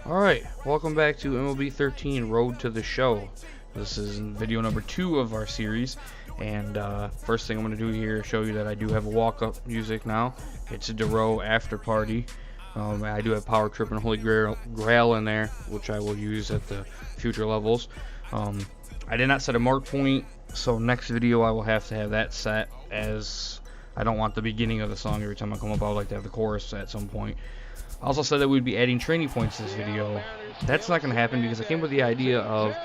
Alright, welcome back to MLB 13 Road to the Show. This is video number 2 of our series, and first thing I'm going to do here is show you that I do have a walk-up music now. It's a DeRoe After Party. I do have Power Trip and Holy Grail in there, which I will use at the future levels. I did not set a mark point, so next video I will have to have that set, as I don't want the beginning of the song every time I come up. I would like to have the chorus at some point. I also said that we'd be adding training points to this video. That's not going to happen because I came with the idea of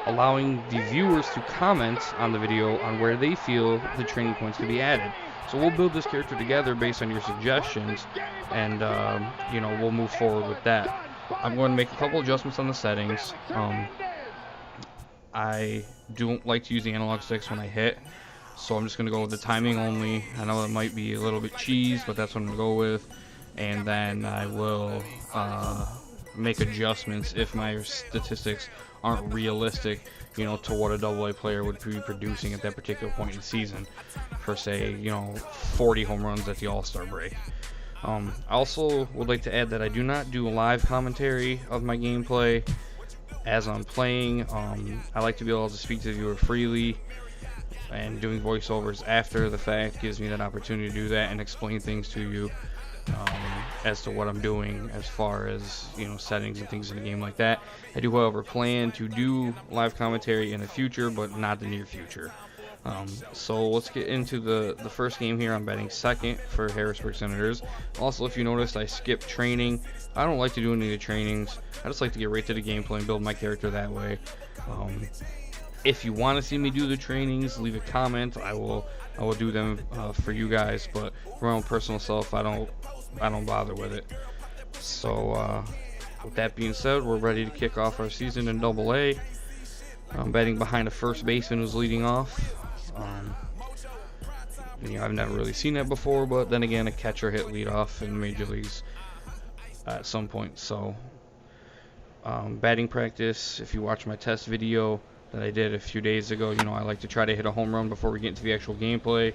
allowing the viewers to comment on the video on where they feel the training points could be added. So we'll build this character together based on your suggestions, and we'll move forward with that. I'm going to make a couple adjustments on the settings. I don't like to use the analog sticks when I hit, so I'm just going to go with the timing only. I know it might be a little bit cheese, but that's what I'm going to go with. And then I will make adjustments if my statistics aren't realistic, to what a AA player would be producing at that particular point in the season, for say, 40 home runs at the All-Star break. I also would like to add that I do not do live commentary of my gameplay as I'm playing. I like to be able to speak to the viewer freely, and doing voiceovers after the fact gives me that opportunity to do that and explain things to you. As to what I'm doing as far as settings and things in the game like that. I do, however, plan to do live commentary in the future, but not the near future. So let's get into the first game here. I'm batting second for Harrisburg Senators. Also, if you noticed, I skipped training. I don't like to do any of the trainings. I just like to get right to the gameplay and build my character that way. If you want to see me do the trainings, leave a comment. I will do them for you guys, but for my own personal self, I don't bother with it. So with that being said, we're ready to kick off our season in AA. I'm batting behind a first baseman who's leading off. I've never really seen that before, but then again, a catcher hit leadoff in the major leagues at some point. So batting practice, if you watch my test video that I did a few days ago, I like to try to hit a home run before we get into the actual gameplay.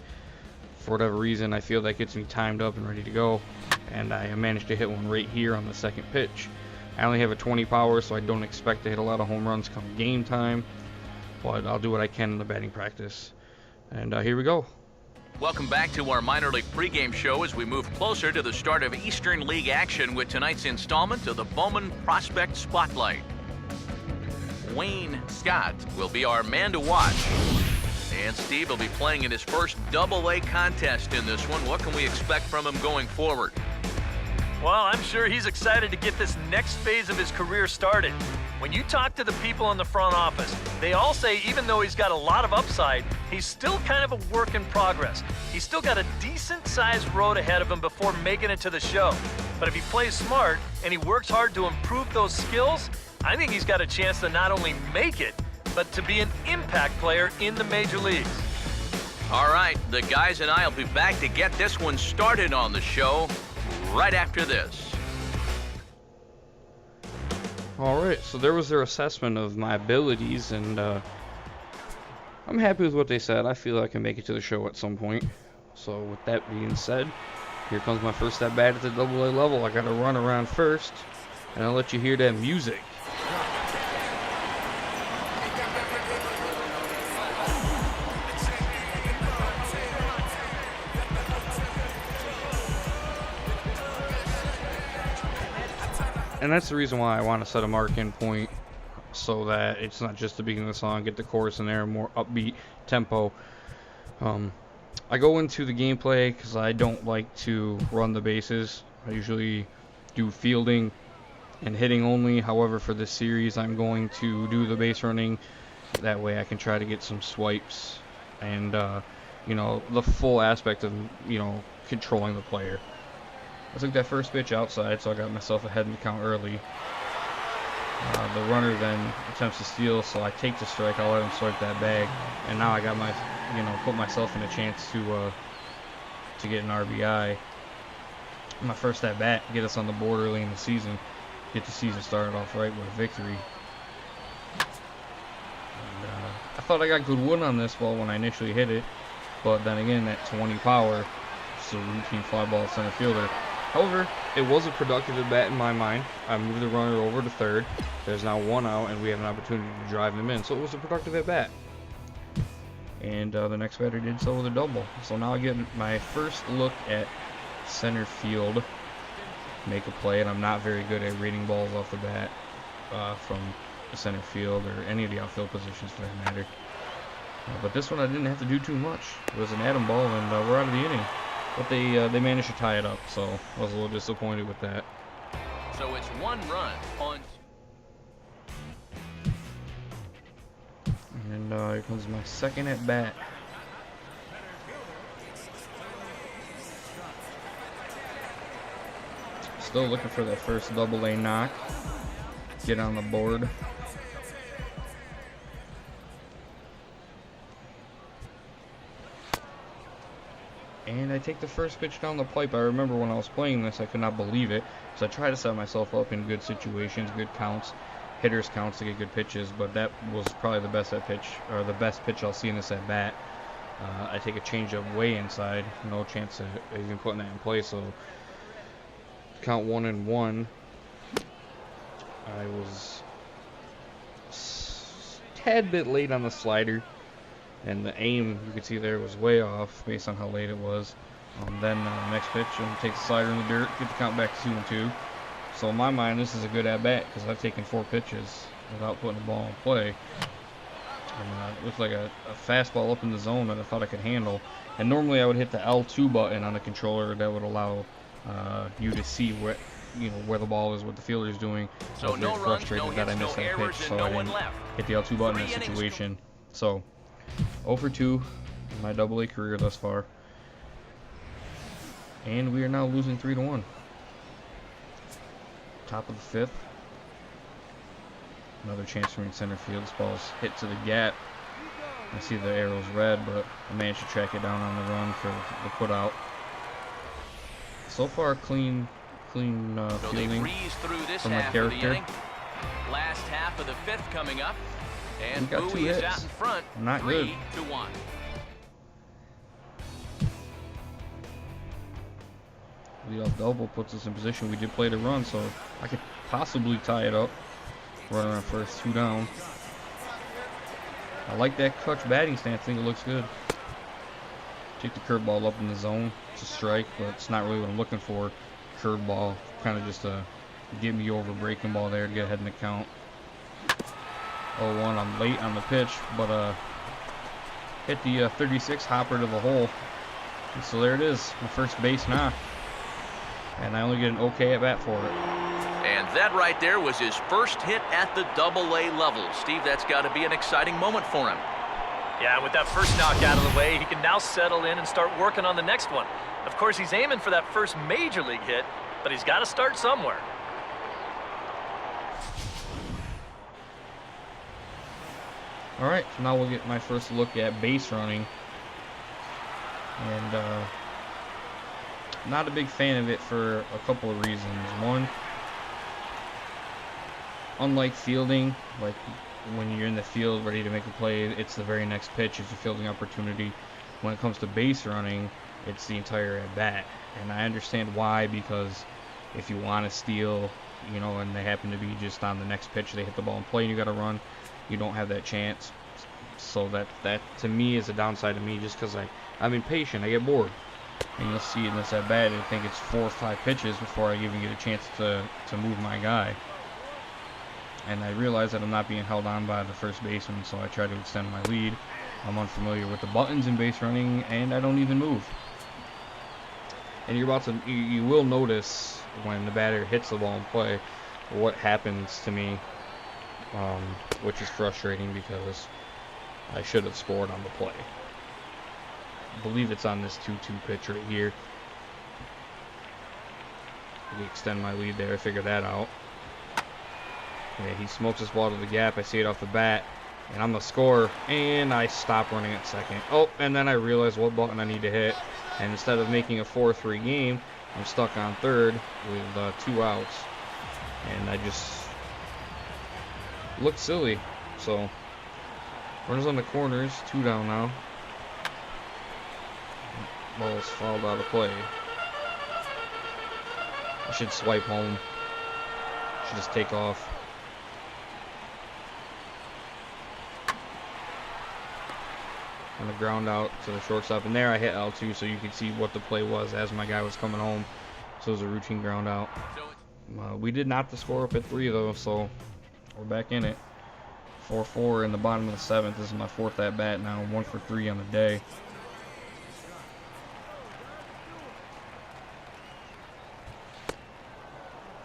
For whatever reason, I feel that gets me timed up and ready to go, and I managed to hit one right here on the second pitch. I only have a 20 power, so I don't expect to hit a lot of home runs come game time, but I'll do what I can in the batting practice. And here we go. Welcome back to our minor league pregame show as we move closer to the start of Eastern League action with tonight's installment of the Bowman Prospect Spotlight. Wayne Scott will be our man to watch. And Steve will be playing in his first AA contest in this one. What can we expect from him going forward? Well, I'm sure he's excited to get this next phase of his career started. When you talk to the people in the front office, they all say even though he's got a lot of upside, he's still kind of a work in progress. He's still got a decent-sized road ahead of him before making it to the show. But if he plays smart and he works hard to improve those skills, I think he's got a chance to not only make it, but to be an impact player in the major leagues. All right, the guys and I will be back to get this one started on the show right after this. Alright, so there was their assessment of my abilities, and I'm happy with what they said. I feel I can make it to the show at some point. So with that being said, here comes my first at bat at the AA level. I got to run around first, and I'll let you hear that music. And that's the reason why I want to set a mark-in point, so that it's not just the beginning of the song, get the chorus in there, more upbeat tempo. I go into the gameplay because I don't like to run the bases. I usually do fielding and hitting only. However, for this series, I'm going to do the base running. That way I can try to get some swipes and, the full aspect of, controlling the player. I took that first pitch outside, so I got myself ahead in the count early. The runner then attempts to steal, so I take the strike. I'll let him swipe that bag, and now I got my, put myself in a chance to get an RBI. My first at bat, get us on the board early in the season, get the season started off right with a victory. And, I thought I got good wood on this ball when I initially hit it, but then again, that 20 power, just a routine fly ball center fielder. However, it was a productive at bat in my mind. I moved the runner over to third. There's now 1 out, and we have an opportunity to drive him in. So it was a productive at bat. And the next batter did so with a double. So now I get my first look at center field. Make a play, and I'm not very good at reading balls off the bat from the center field or any of the outfield positions for that matter. But this one I didn't have to do too much. It was an atom ball, and we're out of the inning. But they managed to tie it up, so I was a little disappointed with that. So it's 1 run on. And here comes my second at bat. Still looking for that first double-A knock. Get on the board. And I take the first pitch down the pipe. I remember when I was playing this, I could not believe it. So I try to set myself up in good situations, good counts, hitters counts to get good pitches. But that was probably the best the best pitch I'll see in this at bat. I take a changeup way inside, no chance of even putting that in play. So count 1-1. I was a tad bit late on the slider. And the aim, you can see there, was way off based on how late it was. Then next pitch, and take the slider in the dirt, get the count back to 2-2. So in my mind, this is a good at-bat because I've taken 4 pitches without putting the ball in play. And it looked like a fastball up in the zone that I thought I could handle. And normally I would hit the L2 button on the controller that would allow you to see where the ball is, what the fielder is doing. So I was very frustrated that I missed that pitch, so I didn't hit the L2 button in that situation. So 0 for 2 in my double-A career thus far. And we are now losing 3-1. Top of the 5th. Another chance for me in center field. This ball's hit to the gap. I see the arrow's red, but I managed to track it down on the run for the put out. So far, clean fielding from my character. Last half of the 5th coming up. And we got 2 Bowie is hits. out in front. Not good. 3-1. Leadoff double puts us in position. We did play the run, so I could possibly tie it up. Running on first, 2 down. I like that Kutch batting stance. I think it looks good. Take the curveball up in the zone. It's a strike, but it's not really what I'm looking for. Curveball, kind of just a get me over breaking ball there to get ahead in the count. 0-1. I'm late on the pitch, but hit the 36 hopper to the hole. And so there it is, my first base knock. And I only get an okay at bat for it. And that right there was his first hit at the double-A level. Steve, that's got to be an exciting moment for him. Yeah, with that first knock out of the way, he can now settle in and start working on the next one. Of course, he's aiming for that first major league hit, but he's got to start somewhere. Alright, so now we'll get my first look at base running. And not a big fan of it for a couple of reasons. One, unlike fielding, like when you're in the field ready to make a play, it's the very next pitch, it's a fielding opportunity. When it comes to base running, it's the entire at bat. And I understand why, because if you want to steal, and they happen to be just on the next pitch, they hit the ball in play and you got to run, you don't have that chance. So that to me is a downside to me, just because I'm impatient, I get bored. And you'll see in this at bat, I think it's 4 or 5 pitches before I even get a chance to move my guy. And I realize that I'm not being held on by the first baseman, so I try to extend my lead. I'm unfamiliar with the buttons in base running, and I don't even move. And you will notice when the batter hits the ball in play what happens to me, which is frustrating because I should have scored on the play. I believe it's on this 2-2 pitch right here. We extend my lead there, figure that out. Yeah, he smokes this ball to the gap. I see it off the bat, and I'm the scorer, and I stop running at second. Oh, and then I realize what button I need to hit, and instead of making a 4-3 game, I'm stuck on third with 2 outs, and I just looked silly. So runners on the corners, 2 down now. Ball's fouled out of play. I should swipe home. Should just take off. On the ground out to the shortstop, and there I hit L2, so you could see what the play was as my guy was coming home. So it was a routine ground out. We did not score up at 3 though, so we're back in it. 4-4 in the bottom of the 7th. This is my 4th at bat now. 1 for 3 on the day.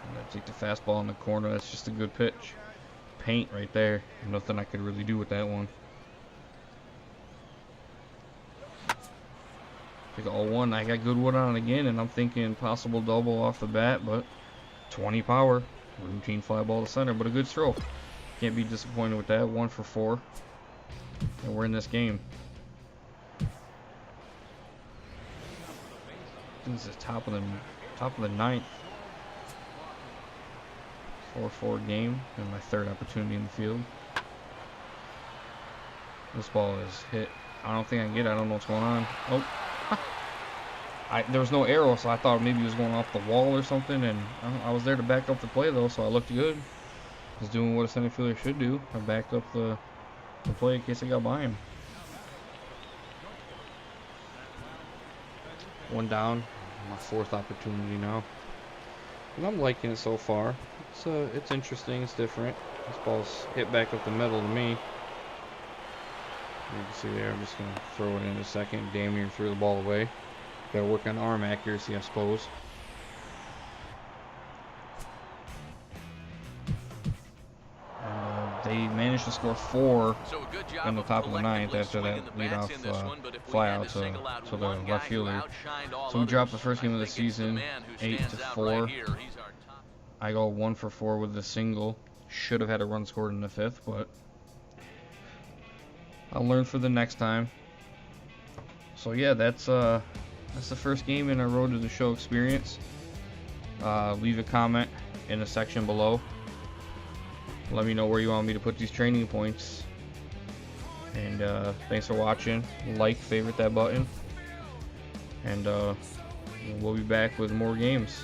I'm gonna take the fastball in the corner. That's just a good pitch. Paint right there. Nothing I could really do with that one. Take 0-1. I got Goodwood on it again, and I'm thinking possible double off the bat, but 20 power. Routine fly ball to center, but a good stroke. Can't be disappointed with that. 1 for 4. And we're in this game. This is top of the 9th. 4-4 game, and my 3rd opportunity in the field. This ball is hit. I don't think I can get it. I don't know what's going on. Oh. There was no arrow, so I thought maybe he was going off the wall or something, and I was there to back up the play though, so I looked good. I was doing what a center fielder should do. I backed up the play in case I got by him. 1 down. My 4th opportunity now. And I'm liking it so far. It's interesting. It's different. This ball's hit back up the middle to me. You can see there. I'm just gonna throw it in a second. Damn near threw the ball away. Gotta work on arm accuracy, I suppose. They managed to score 4 in the top of the 9th after that leadoff fly out to the left fielder. So we dropped the first game of the season 8-4. I go 1 for 4 with the single. Should have had a run scored in the 5th, but I'll learn for the next time. So yeah, that's the first game in our Road to the Show experience. Leave a comment in the section below. Let me know where you want me to put these training points. And thanks for watching. Like, favorite that button. And we'll be back with more games.